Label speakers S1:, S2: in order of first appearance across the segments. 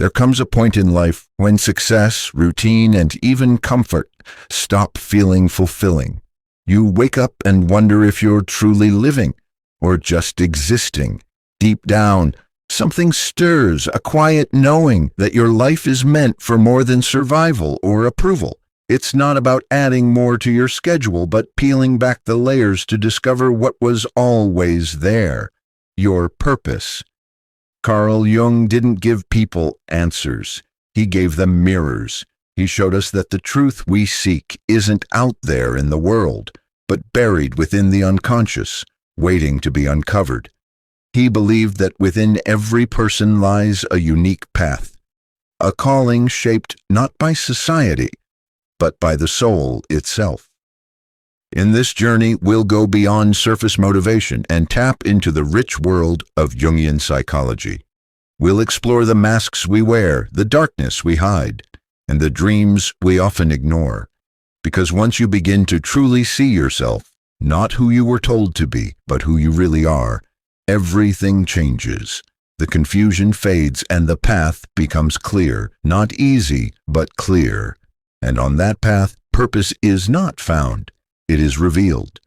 S1: There comes a point in life when success, routine, and even comfort stop feeling fulfilling. You wake up and wonder if you're truly living or just existing. Deep down, something stirs, a quiet knowing that your life is meant for more than survival or approval. It's not about adding more to your schedule, but peeling back the layers to discover what was always there, your purpose. Carl Jung didn't give people answers. He gave them mirrors. He showed us that the truth we seek isn't out there in the world, but buried within the unconscious, waiting to be uncovered. He believed that within every person lies a unique path, a calling shaped not by society, but by the soul itself. In this journey, we'll go beyond surface motivation and tap into the rich world of Jungian psychology. We'll explore the masks we wear, the darkness we hide, and the dreams we often ignore. Because once you begin to truly see yourself, not who you were told to be, but who you really are, everything changes. The confusion fades and the path becomes clear, not easy, but clear. And on that path, purpose is not found. It is revealed.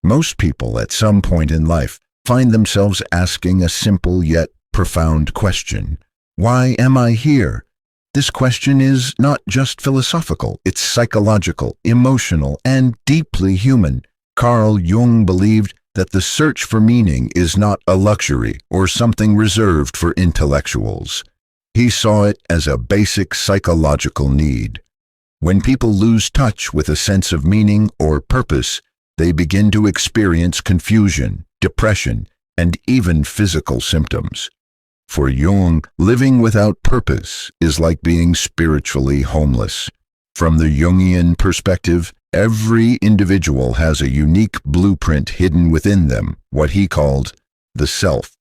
S1: Most people at some point in life find themselves asking a simple yet profound question. Why am I here? This question is not just philosophical, it's psychological, emotional, and deeply human. Carl Jung believed that the search for meaning is not a luxury or something reserved for intellectuals. He saw it as a basic psychological need. When people lose touch with a sense of meaning or purpose, they begin to experience confusion, depression, and even physical symptoms. For Jung, living without purpose is like being spiritually homeless. From the Jungian perspective, every individual has a unique blueprint hidden within them, what he called the self.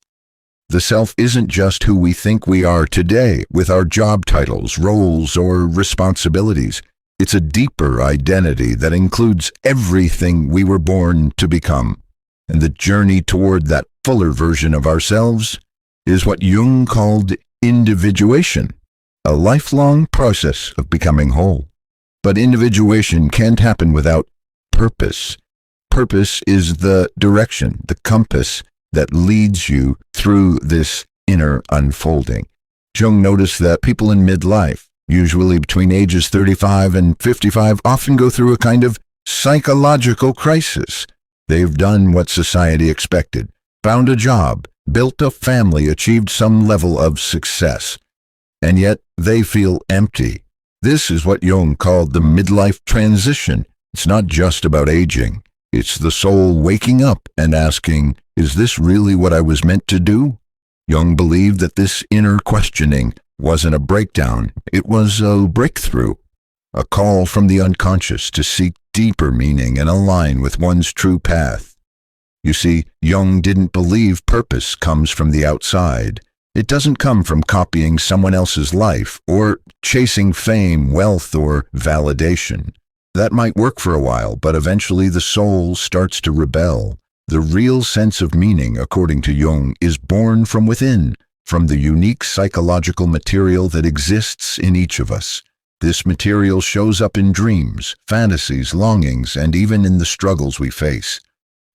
S1: The self isn't just who we think we are today, with our job titles, roles, or responsibilities. It's a deeper identity that includes everything we were born to become. And the journey toward that fuller version of ourselves is what Jung called individuation, a lifelong process of becoming whole. But individuation can't happen without purpose. Purpose is the direction, the compass that leads you through this inner unfolding. Jung noticed that people in midlife, usually between ages 35 and 55, often go through a kind of psychological crisis. They've done what society expected, found a job, built a family, achieved some level of success, and yet they feel empty. This is what Jung called the midlife transition. It's not just about aging. It's the soul waking up and asking, is this really what I was meant to do? Jung believed that this inner questioning wasn't a breakdown, it was a breakthrough, a call from the unconscious to seek deeper meaning and align with one's true path. You see, Jung didn't believe purpose comes from the outside. It doesn't come from copying someone else's life or chasing fame, wealth, or validation. That might work for a while, but eventually the soul starts to rebel. The real sense of meaning, according to Jung, is born from within, from the unique psychological material that exists in each of us. This material shows up in dreams, fantasies, longings, and even in the struggles we face.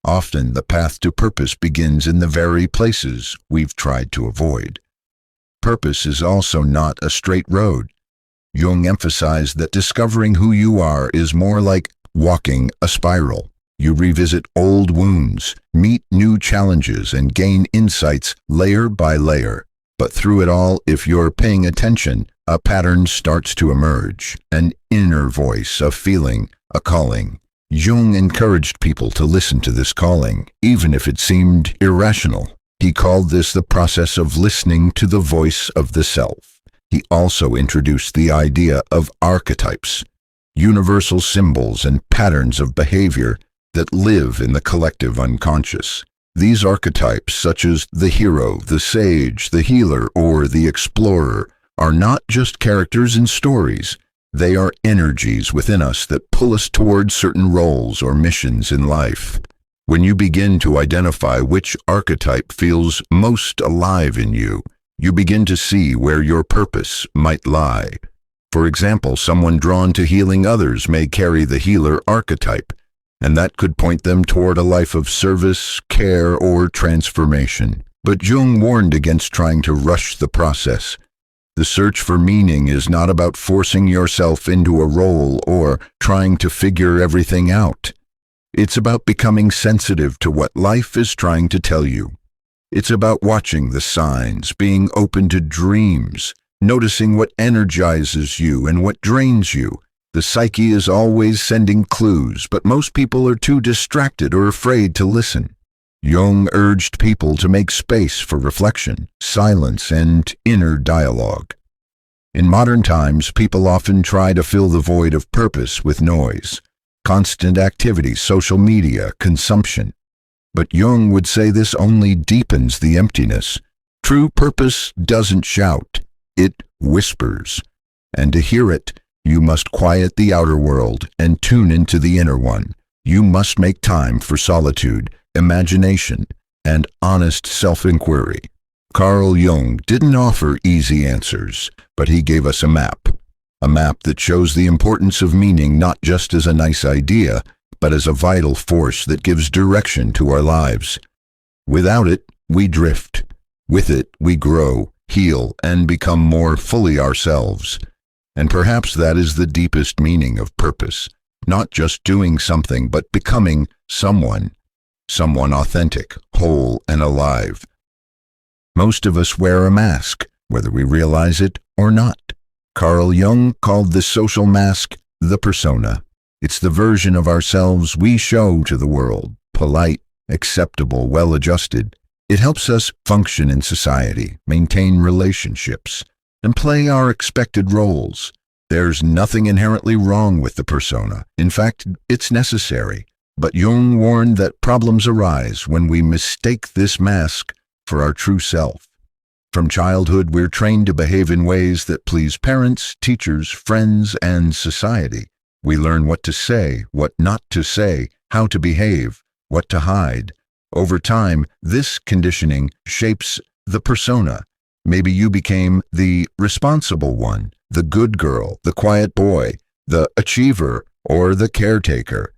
S1: Often, the path to purpose begins in the very places we've tried to avoid. Purpose is also not a straight road. Jung emphasized that discovering who you are is more like walking a spiral. You revisit old wounds, meet new challenges, and gain insights layer by layer. But through it all, if you're paying attention, a pattern starts to emerge, an inner voice, a feeling, a calling. Jung encouraged people to listen to this calling, even if it seemed irrational. He called this the process of listening to the voice of the self. He also introduced the idea of archetypes, universal symbols and patterns of behavior that live in the collective unconscious. These archetypes, such as the hero, the sage, the healer, or the explorer, are not just characters in stories. They are energies within us that pull us towards certain roles or missions in life. When you begin to identify which archetype feels most alive in you, you begin to see where your purpose might lie. For example, someone drawn to healing others may carry the healer archetype, and that could point them toward a life of service, care, or transformation. But Jung warned against trying to rush the process. The search for meaning is not about forcing yourself into a role or trying to figure everything out. It's about becoming sensitive to what life is trying to tell you. It's about watching the signs, being open to dreams, noticing what energizes you and what drains you. The psyche is always sending clues, but most people are too distracted or afraid to listen. Jung urged people to make space for reflection, silence, and inner dialogue. In modern times, people often try to fill the void of purpose with noise, constant activity, social media, consumption. But Jung would say this only deepens the emptiness. True purpose doesn't shout, it whispers. And to hear it, you must quiet the outer world and tune into the inner one. You must make time for solitude, imagination, and honest self-inquiry. Carl Jung didn't offer easy answers, but he gave us a map that shows the importance of meaning not just as a nice idea, but as a vital force that gives direction to our lives. Without it, we drift. With it, we grow, heal, and become more fully ourselves. And perhaps that is the deepest meaning of purpose, not just doing something, but becoming someone authentic, whole, and alive. Most of us wear a mask, whether we realize it or not. Carl Jung called this social mask the persona. It's the version of ourselves we show to the world, polite, acceptable, well-adjusted. It helps us function in society, maintain relationships, and play our expected roles. There's nothing inherently wrong with the persona. In fact, it's necessary. But Jung warned that problems arise when we mistake this mask for our true self. From childhood, we're trained to behave in ways that please parents, teachers, friends, and society. We learn what to say, what not to say, how to behave, what to hide. Over time, this conditioning shapes the persona. Maybe you became the responsible one, the good girl, the quiet boy, the achiever, or the caretaker.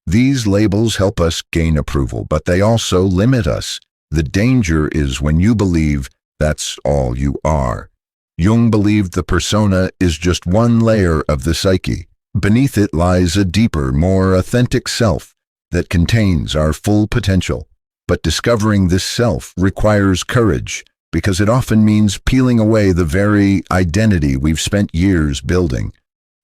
S1: These labels help us gain approval, but they also limit us. The danger is when you believe that's all you are. Jung believed the persona is just one layer of the psyche. Beneath it lies a deeper, more authentic self that contains our full potential. But discovering this self requires courage, because it often means peeling away the very identity we've spent years building.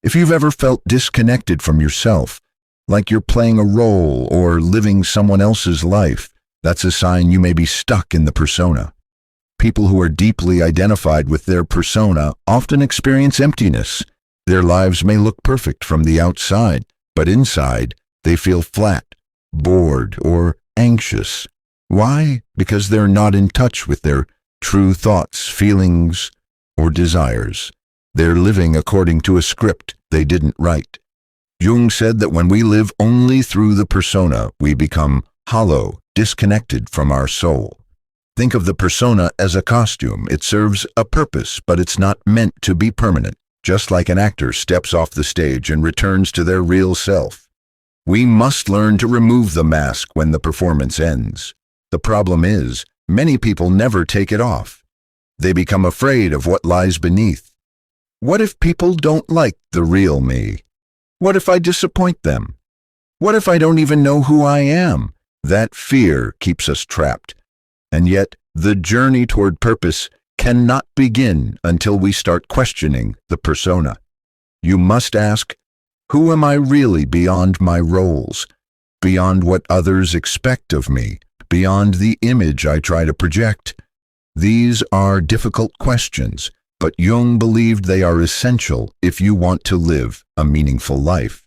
S1: If you've ever felt disconnected from yourself, like you're playing a role or living someone else's life, that's a sign you may be stuck in the persona. People who are deeply identified with their persona often experience emptiness. Their lives may look perfect from the outside, but inside they feel flat, bored, or anxious. Why? Because they're not in touch with their true thoughts, feelings, or desires. They're living according to a script they didn't write. Jung said that when we live only through the persona, we become hollow, disconnected from our soul. Think of the persona as a costume. It serves a purpose, but it's not meant to be permanent. Just like an actor steps off the stage and returns to their real self. We must learn to remove the mask when the performance ends. The problem is, many people never take it off. They become afraid of what lies beneath. What if people don't like the real me? What if I disappoint them? What if I don't even know who I am? That fear keeps us trapped. And yet, the journey toward purpose cannot begin until we start questioning the persona. You must ask, who am I really beyond my roles, beyond what others expect of me, beyond the image I try to project? These are difficult questions, but Jung believed they are essential if you want to live a meaningful life.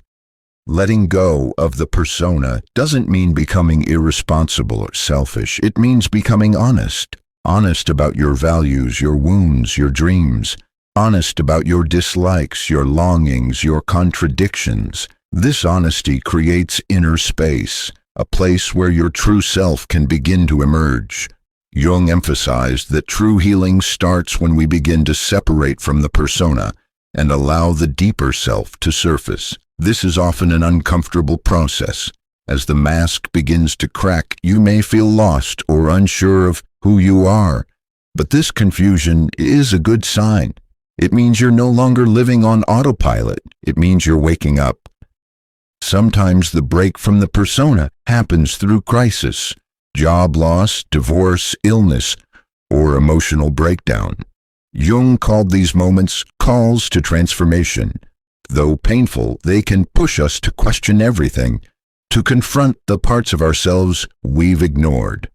S1: Letting go of the persona doesn't mean becoming irresponsible or selfish. It means becoming honest. Honest about your values, your wounds, your dreams. Honest about your dislikes, your longings, your contradictions. This honesty creates inner space, a place where your true self can begin to emerge. Jung emphasized that true healing starts when we begin to separate from the persona and allow the deeper self to surface. This is often an uncomfortable process. As the mask begins to crack, you may feel lost or unsure of who you are. But this confusion is a good sign. It means you're no longer living on autopilot. It means you're waking up. Sometimes the break from the persona happens through crisis, job loss, divorce, illness, or emotional breakdown. Jung called these moments calls to transformation. Though painful, they can push us to question everything, to confront the parts of ourselves we've ignored.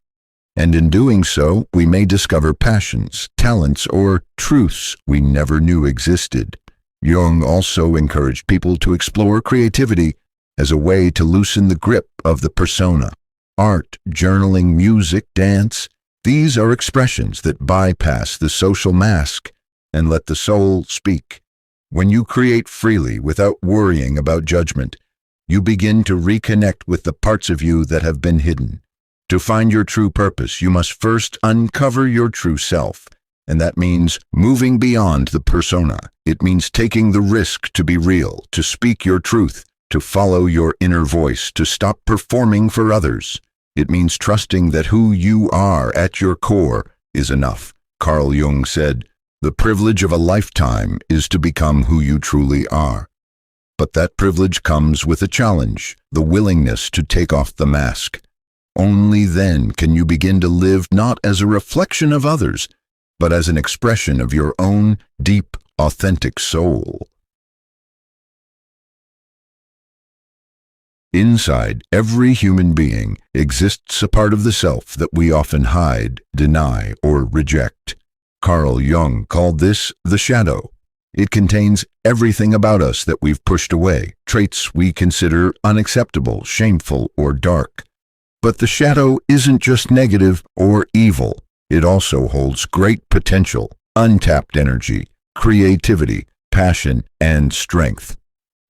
S1: And in doing so, we may discover passions, talents, or truths we never knew existed. Jung also encouraged people to explore creativity as a way to loosen the grip of the persona. Art, journaling, music, dance, these are expressions that bypass the social mask and let the soul speak. When you create freely without worrying about judgment, you begin to reconnect with the parts of you that have been hidden. To find your true purpose, you must first uncover your true self, and that means moving beyond the persona. It means taking the risk to be real, to speak your truth, to follow your inner voice, to stop performing for others. It means trusting that who you are at your core is enough. Carl Jung said, "The privilege of a lifetime is to become who you truly are." But that privilege comes with a challenge, the willingness to take off the mask. Only then can you begin to live not as a reflection of others, but as an expression of your own deep, authentic soul. Inside every human being exists a part of the self that we often hide, deny, or reject. Carl Jung called this the shadow. It contains everything about us that we've pushed away, traits we consider unacceptable, shameful, or dark. But the shadow isn't just negative or evil. It also holds great potential, untapped energy, creativity, passion, and strength.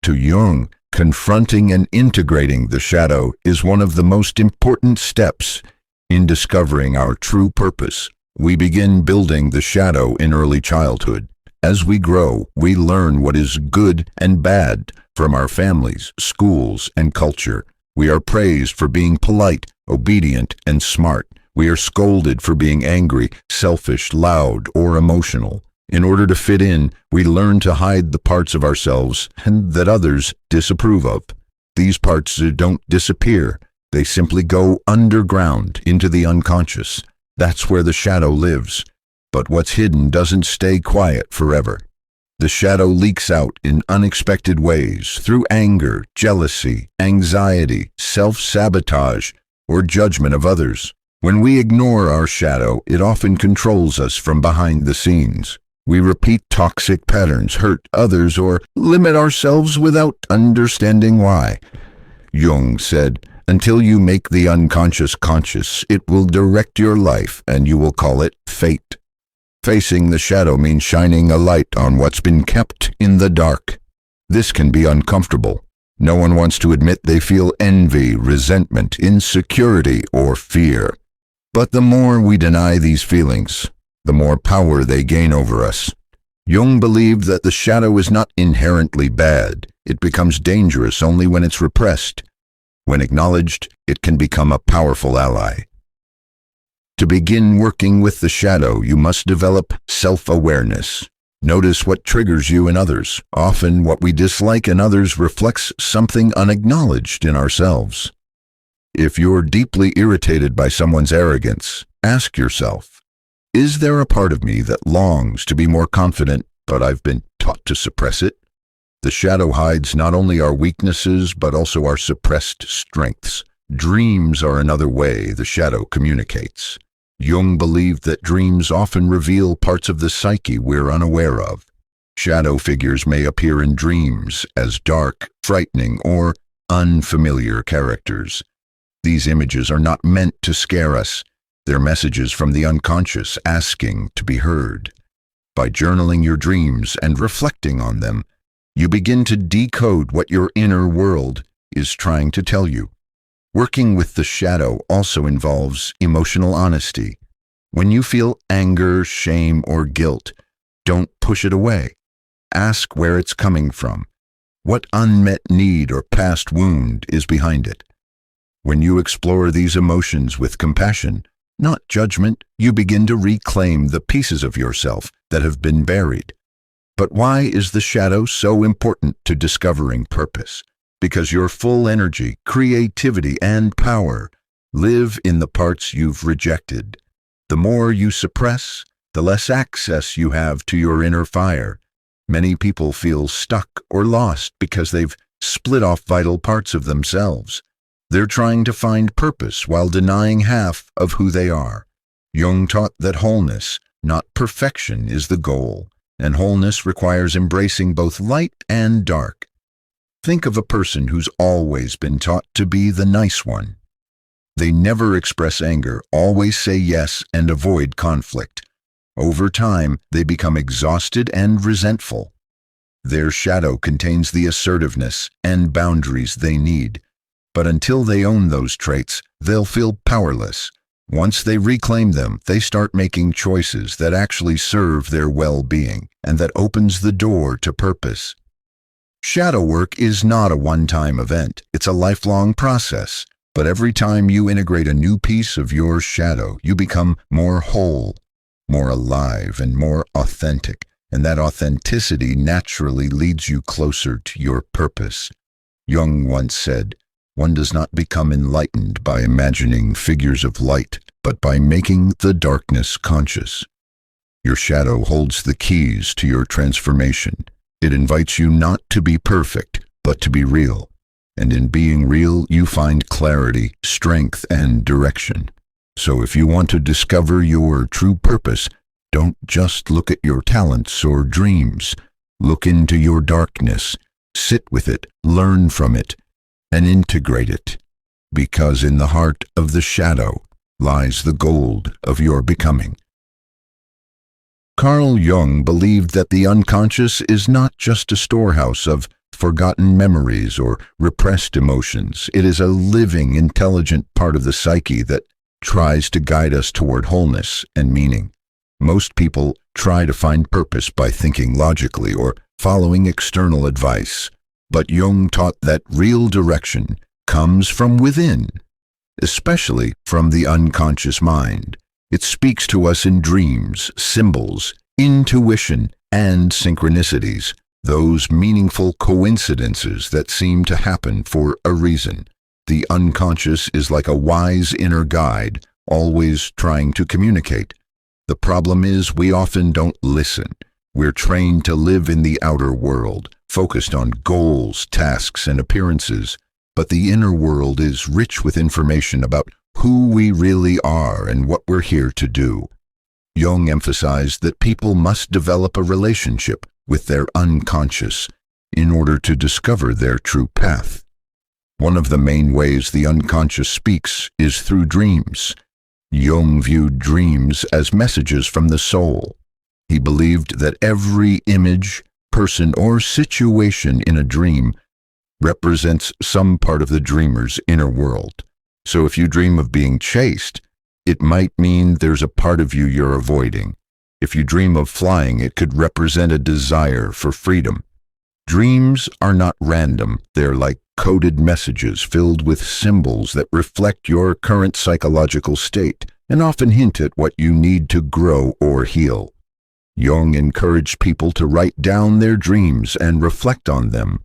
S1: To Jung, confronting and integrating the shadow is one of the most important steps in discovering our true purpose. We begin building the shadow in early childhood. As we grow, we learn what is good and bad from our families, schools, and culture. We are praised for being polite, obedient, and smart. We are scolded for being angry, selfish, loud, or emotional. In order to fit in, we learn to hide the parts of ourselves that others disapprove of. These parts don't disappear. They simply go underground into the unconscious. That's where the shadow lives. But what's hidden doesn't stay quiet forever. The shadow leaks out in unexpected ways through anger, jealousy, anxiety, self-sabotage, or judgment of others. When we ignore our shadow, it often controls us from behind the scenes. We repeat toxic patterns, hurt others, or limit ourselves without understanding why. Jung said, "Until you make the unconscious conscious, it will direct your life, and you will call it fate." Facing the shadow means shining a light on what's been kept in the dark. This can be uncomfortable. No one wants to admit they feel envy, resentment, insecurity, or fear. But the more we deny these feelings, the more power they gain over us. Jung believed that the shadow is not inherently bad. It becomes dangerous only when it's repressed. When acknowledged, it can become a powerful ally. To begin working with the shadow, you must develop self-awareness. Notice what triggers you in others. Often, what we dislike in others reflects something unacknowledged in ourselves. If you're deeply irritated by someone's arrogance, ask yourself, is there a part of me that longs to be more confident, but I've been taught to suppress it? The shadow hides not only our weaknesses, but also our suppressed strengths. Dreams are another way the shadow communicates. Jung believed that dreams often reveal parts of the psyche we're unaware of. Shadow figures may appear in dreams as dark, frightening, or unfamiliar characters. These images are not meant to scare us. They're messages from the unconscious asking to be heard. By journaling your dreams and reflecting on them, you begin to decode what your inner world is trying to tell you. Working with the shadow also involves emotional honesty. When you feel anger, shame, or guilt, don't push it away. Ask where it's coming from. What unmet need or past wound is behind it? When you explore these emotions with compassion, not judgment, you begin to reclaim the pieces of yourself that have been buried. But why is the shadow so important to discovering purpose? Because your full energy, creativity, and power live in the parts you've rejected. The more you suppress, the less access you have to your inner fire. Many people feel stuck or lost because they've split off vital parts of themselves. They're trying to find purpose while denying half of who they are. Jung taught that wholeness, not perfection, is the goal, and wholeness requires embracing both light and dark. Think of a person who's always been taught to be the nice one. They never express anger, always say yes, and avoid conflict. Over time, they become exhausted and resentful. Their shadow contains the assertiveness and boundaries they need. But until they own those traits, they'll feel powerless. Once they reclaim them, they start making choices that actually serve their well-being, and that opens the door to purpose. Shadow work is not a one-time event. It's a lifelong process. But every time you integrate a new piece of your shadow, you become more whole, more alive, and more authentic. And that authenticity naturally leads you closer to your purpose. Jung once said, "One does not become enlightened by imagining figures of light, but by making the darkness conscious." Your shadow holds the keys to your transformation. It invites you not to be perfect, but to be real. And in being real, you find clarity, strength, and direction. So if you want to discover your true purpose, don't just look at your talents or dreams. Look into your darkness, sit with it, learn from it, and integrate it. Because in the heart of the shadow lies the gold of your becoming. Carl Jung believed that the unconscious is not just a storehouse of forgotten memories or repressed emotions. It is a living, intelligent part of the psyche that tries to guide us toward wholeness and meaning. Most people try to find purpose by thinking logically or following external advice. But Jung taught that real direction comes from within, especially from the unconscious mind. It speaks to us in dreams, symbols, intuition, and synchronicities, those meaningful coincidences that seem to happen for a reason. The unconscious is like a wise inner guide, always trying to communicate. The problem is we often don't listen. We're trained to live in the outer world, focused on goals, tasks, and appearances. But the inner world is rich with information about who we really are and what we're here to do. Jung emphasized that people must develop a relationship with their unconscious in order to discover their true path. One of the main ways the unconscious speaks is through dreams. Jung viewed dreams as messages from the soul. He believed that every image, person, or situation in a dream represents some part of the dreamer's inner world. So if you dream of being chased, it might mean there's a part of you you're avoiding. If you dream of flying, it could represent a desire for freedom. Dreams are not random. They're like coded messages filled with symbols that reflect your current psychological state and often hint at what you need to grow or heal. Jung encouraged people to write down their dreams and reflect on them.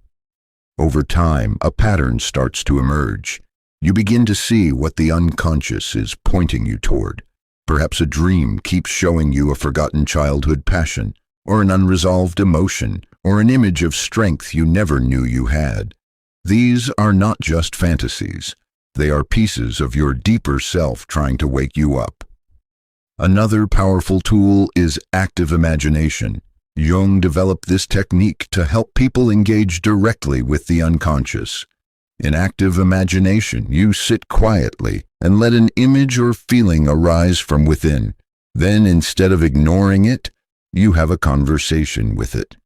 S1: Over time, a pattern starts to emerge. You begin to see what the unconscious is pointing you toward. Perhaps a dream keeps showing you a forgotten childhood passion, or an unresolved emotion, or an image of strength you never knew you had. These are not just fantasies. They are pieces of your deeper self trying to wake you up. Another powerful tool is active imagination. Jung developed this technique to help people engage directly with the unconscious. In active imagination, you sit quietly and let an image or feeling arise from within. Then, instead of ignoring it, you have a conversation with it.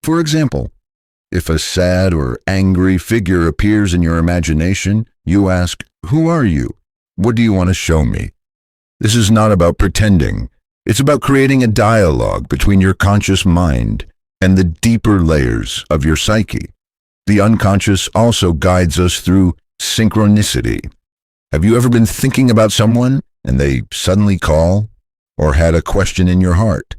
S1: For example, if a sad or angry figure appears in your imagination, you ask, Who are you? What do you want to show me? This is not about pretending. It's about creating a dialogue between your conscious mind and the deeper layers of your psyche. The unconscious also guides us through synchronicity. Have you ever been thinking about someone and they suddenly call? Or had a question in your heart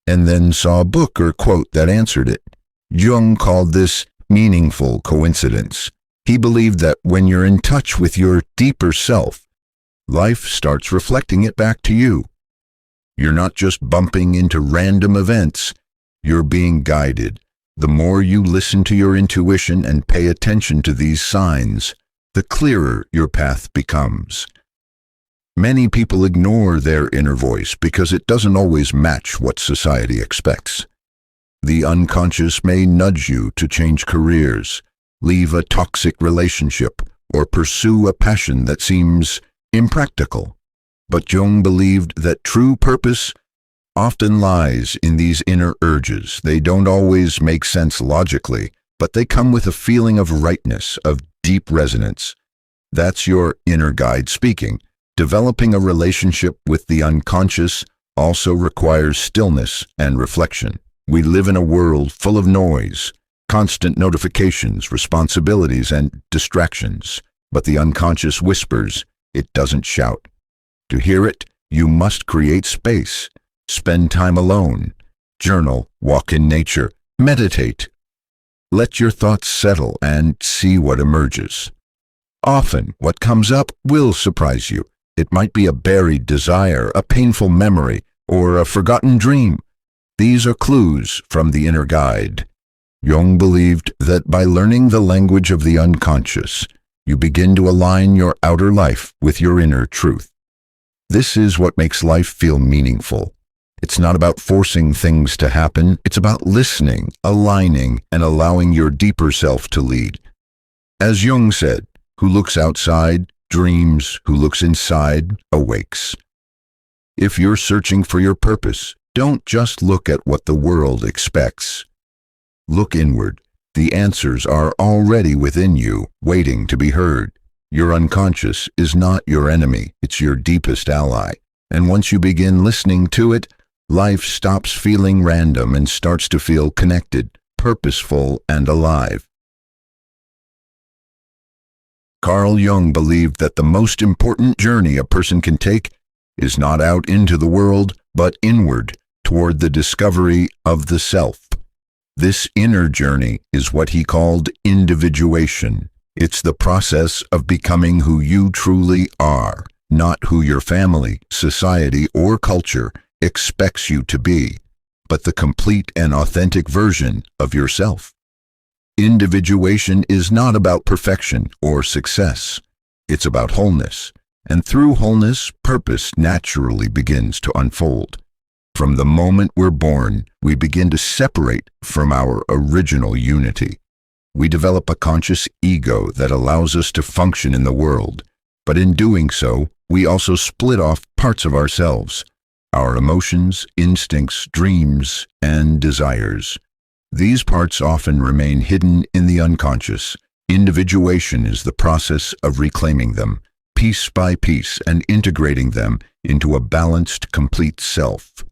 S1: and then saw a book or quote that answered it? Jung called this meaningful coincidence. He believed that when you're in touch with your deeper self, life starts reflecting it back to you. You're not just bumping into random events, you're being guided. The more you listen to your intuition and pay attention to these signs, the clearer your path becomes. Many people ignore their inner voice because it doesn't always match what society expects. The unconscious may nudge you to change careers, leave a toxic relationship, or pursue a passion that seems impractical. But Jung believed that true purpose often lies in these inner urges. They don't always make sense logically, but they come with a feeling of rightness, of deep resonance. That's your inner guide speaking. Developing a relationship with the unconscious also requires stillness and reflection. We live in a world full of noise, constant notifications, responsibilities, and distractions. But the unconscious whispers, it doesn't shout. To hear it, you must create space. Spend time alone. Journal, walk in nature, meditate. Let your thoughts settle and see what emerges. Often, what comes up will surprise you. It might be a buried desire, a painful memory, or a forgotten dream. These are clues from the inner guide. Jung believed that by learning the language of the unconscious, you begin to align your outer life with your inner truth. This is what makes life feel meaningful. It's not about forcing things to happen. It's about listening, aligning, and allowing your deeper self to lead. As Jung said, who looks outside dreams, who looks inside awakes. If you're searching for your purpose, don't just look at what the world expects. Look inward. The answers are already within you, waiting to be heard. Your unconscious is not your enemy, it's your deepest ally. And once you begin listening to it, life stops feeling random and starts to feel connected, purposeful, and alive. Carl Jung believed that the most important journey a person can take is not out into the world, but inward, toward the discovery of the self. This inner journey is what he called individuation. It's the process of becoming who you truly are, not who your family, society, or culture expects you to be, but the complete and authentic version of yourself. Individuation is not about perfection or success. It's about wholeness, and through wholeness, purpose naturally begins to unfold. From the moment we're born, we begin to separate from our original unity. We develop a conscious ego that allows us to function in the world, but in doing so, we also split off parts of ourselves, our emotions, instincts, dreams, and desires. These parts often remain hidden in the unconscious. Individuation is the process of reclaiming them, piece by piece, and integrating them into a balanced, complete self.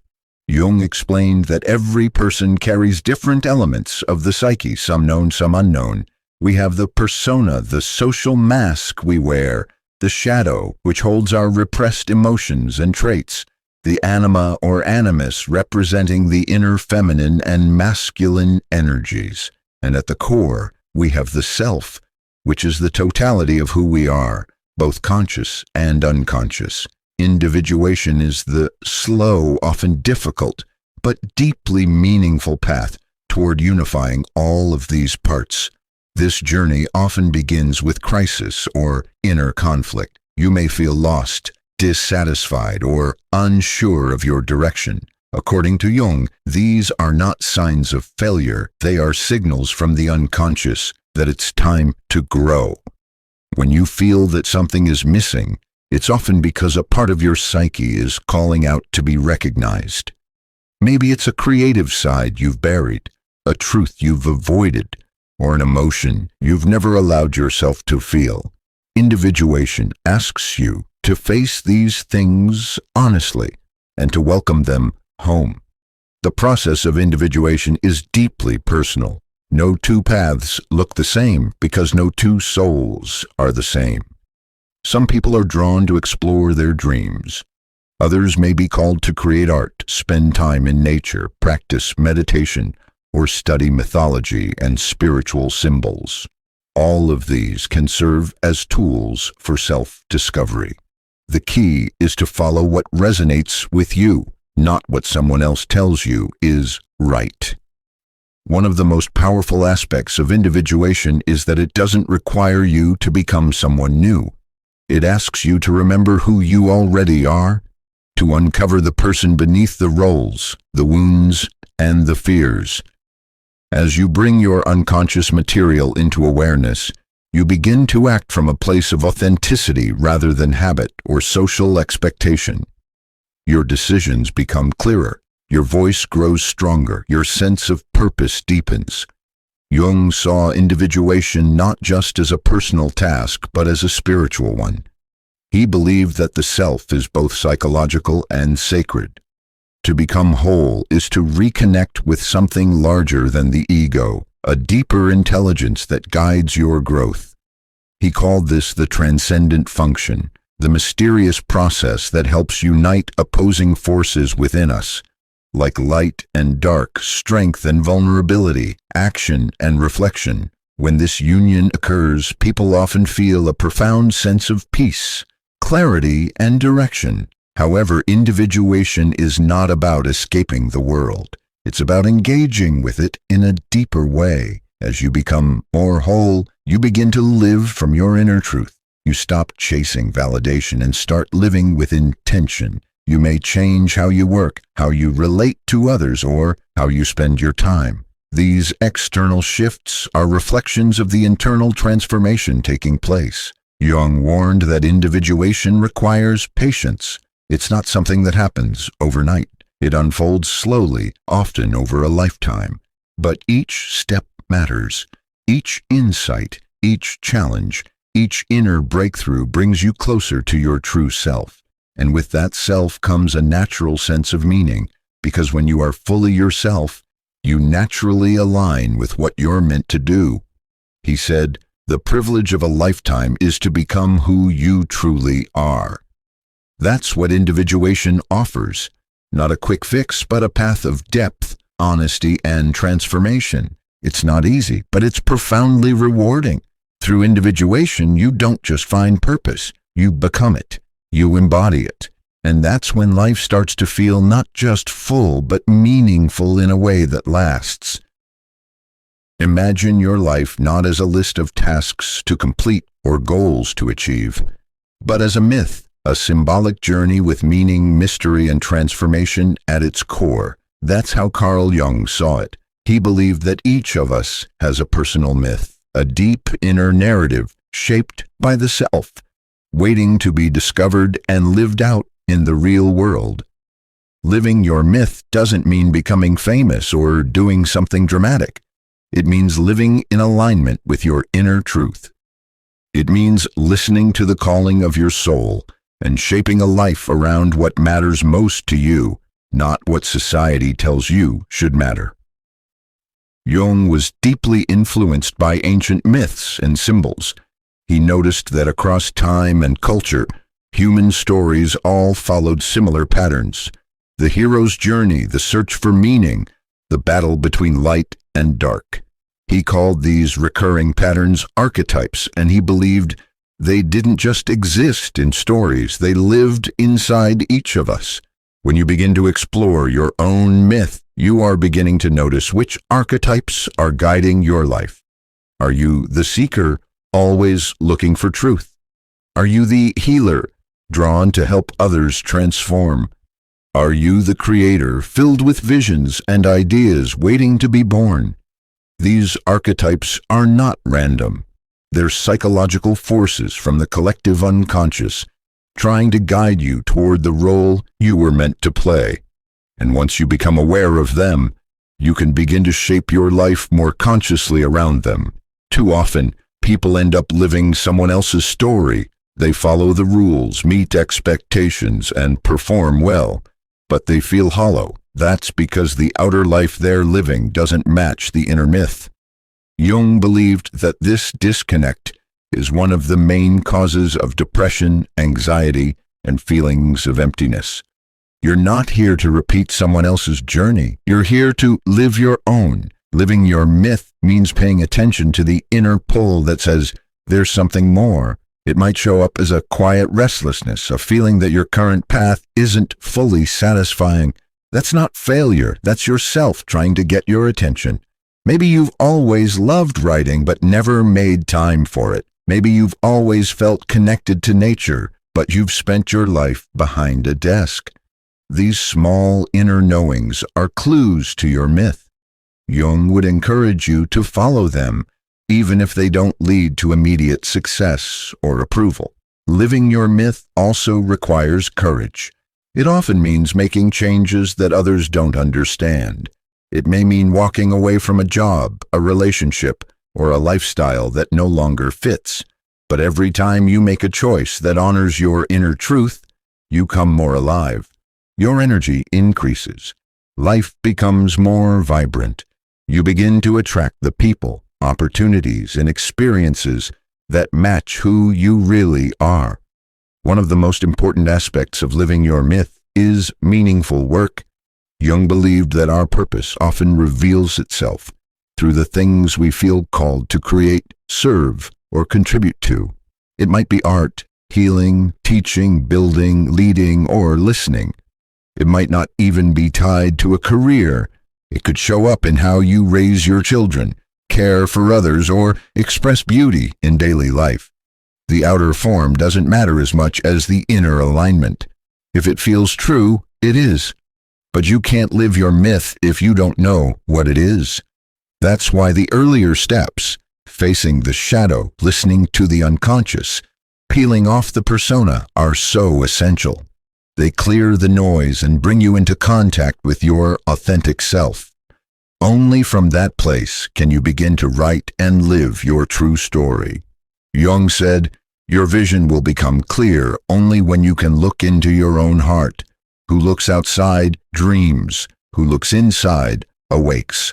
S1: Jung explained that every person carries different elements of the psyche, some known, some unknown. We have the persona, the social mask we wear, the shadow, which holds our repressed emotions and traits, the anima or animus representing the inner feminine and masculine energies. And at the core, we have the self, which is the totality of who we are, both conscious and unconscious. Individuation is the slow, often difficult, but deeply meaningful path toward unifying all of these parts. This journey often begins with crisis or inner conflict. You may feel lost, dissatisfied, or unsure of your direction. According to Jung, these are not signs of failure. They are signals from the unconscious that it's time to grow. When you feel that something is missing, it's often because a part of your psyche is calling out to be recognized. Maybe it's a creative side you've buried, a truth you've avoided, or an emotion you've never allowed yourself to feel. Individuation asks you to face these things honestly and to welcome them home. The process of individuation is deeply personal. No two paths look the same because no two souls are the same. Some people are drawn to explore their dreams. Others may be called to create art, spend time in nature, practice meditation, or study mythology and spiritual symbols. All of these can serve as tools for self-discovery. The key is to follow what resonates with you, not what someone else tells you is right. One of the most powerful aspects of individuation is that it doesn't require you to become someone new. It asks you to remember who you already are, to uncover the person beneath the roles, the wounds, and the fears. As you bring your unconscious material into awareness, you begin to act from a place of authenticity rather than habit or social expectation. Your decisions become clearer, your voice grows stronger, your sense of purpose deepens. Jung saw individuation not just as a personal task, but as a spiritual one. He believed that the self is both psychological and sacred. To become whole is to reconnect with something larger than the ego, a deeper intelligence that guides your growth. He called this the transcendent function, the mysterious process that helps unite opposing forces within us, like light and dark, strength and vulnerability, action and reflection. When this union occurs, people often feel a profound sense of peace, clarity, and direction. However, individuation is not about escaping the world. It's about engaging with it in a deeper way. As you become more whole, you begin to live from your inner truth. You stop chasing validation and start living with intention. You may change how you work, how you relate to others, or how you spend your time. These external shifts are reflections of the internal transformation taking place. Jung warned that individuation requires patience. It's not something that happens overnight. It unfolds slowly, often over a lifetime. But each step matters. Each insight, each challenge, each inner breakthrough brings you closer to your true self. And with that self comes a natural sense of meaning, because when you are fully yourself, you naturally align with what you're meant to do. He said, "The privilege of a lifetime is to become who you truly are." That's what individuation offers. Not a quick fix, but a path of depth, honesty, and transformation. It's not easy, but it's profoundly rewarding. Through individuation, you don't just find purpose, you become it. You embody it. And that's when life starts to feel not just full, but meaningful in a way that lasts. Imagine your life not as a list of tasks to complete or goals to achieve, but as a myth, a symbolic journey with meaning, mystery, and transformation at its core. That's how Carl Jung saw it. He believed that each of us has a personal myth, a deep inner narrative shaped by the self, waiting to be discovered and lived out in the real world. Living your myth doesn't mean becoming famous or doing something dramatic. It means living in alignment with your inner truth. It means listening to the calling of your soul and shaping a life around what matters most to you, not what society tells you should matter. Jung was deeply influenced by ancient myths and symbols. He noticed that across time and culture, human stories all followed similar patterns. The hero's journey, the search for meaning, the battle between light and dark. He called these recurring patterns archetypes, and he believed they didn't just exist in stories, they lived inside each of us. When you begin to explore your own myth, you are beginning to notice which archetypes are guiding your life. Are you the seeker, always looking for truth? Are you the healer, drawn to help others transform? Are you the creator, filled with visions and ideas waiting to be born? These archetypes are not random. They're psychological forces from the collective unconscious, trying to guide you toward the role you were meant to play. And once you become aware of them, you can begin to shape your life more consciously around them. Too often, People end up living someone else's story. They follow the rules, meet expectations, and perform well, but they feel hollow. That's because the outer life they're living doesn't match the inner myth. Jung believed that this disconnect is one of the main causes of depression, anxiety, and feelings of emptiness. You're not here to repeat someone else's journey. You're here to live your own. Living your myth means paying attention to the inner pull that says there's something more. It might show up as a quiet restlessness, a feeling that your current path isn't fully satisfying. That's not failure. That's yourself trying to get your attention. Maybe you've always loved writing but never made time for it. Maybe you've always felt connected to nature, but you've spent your life behind a desk. These small inner knowings are clues to your myth. Jung would encourage you to follow them, even if they don't lead to immediate success or approval. Living your myth also requires courage. It often means making changes that others don't understand. It may mean walking away from a job, a relationship, or a lifestyle that no longer fits. But every time you make a choice that honors your inner truth, you come more alive. Your energy increases. Life becomes more vibrant. You begin to attract the people, opportunities, and experiences that match who you really are. One of the most important aspects of living your myth is meaningful work. Jung believed that our purpose often reveals itself through the things we feel called to create, serve, or contribute to. It might be art, healing, teaching, building, leading, or listening. It might not even be tied to a career. It could show up in how you raise your children, care for others, or express beauty in daily life. The outer form doesn't matter as much as the inner alignment. If it feels true, it is. But you can't live your myth if you don't know what it is. That's why the earlier steps, facing the shadow, listening to the unconscious, peeling off the persona, are so essential. They clear the noise and bring you into contact with your authentic self. Only from that place can you begin to write and live your true story. Jung said, "Your vision will become clear only when you can look into your own heart. Who looks outside dreams. Who looks inside awakes."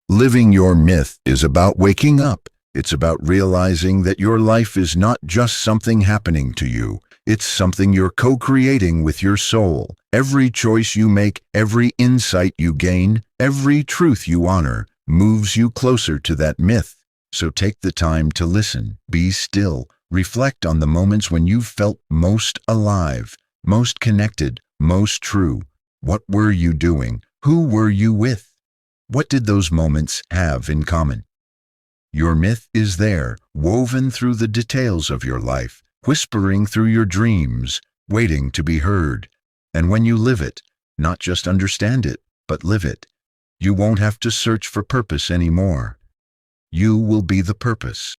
S1: Living your myth is about waking up. It's about realizing that your life is not just something happening to you. It's something you're co-creating with your soul. Every choice you make, every insight you gain, every truth you honor, moves you closer to that myth. So take the time to listen, be still, reflect on the moments when you felt most alive, most connected, most true. What were you doing? Who were you with? What did those moments have in common? Your myth is there, woven through the details of your life, whispering through your dreams, waiting to be heard. And when you live it, not just understand it, but live it, you won't have to search for purpose anymore. You will be the purpose.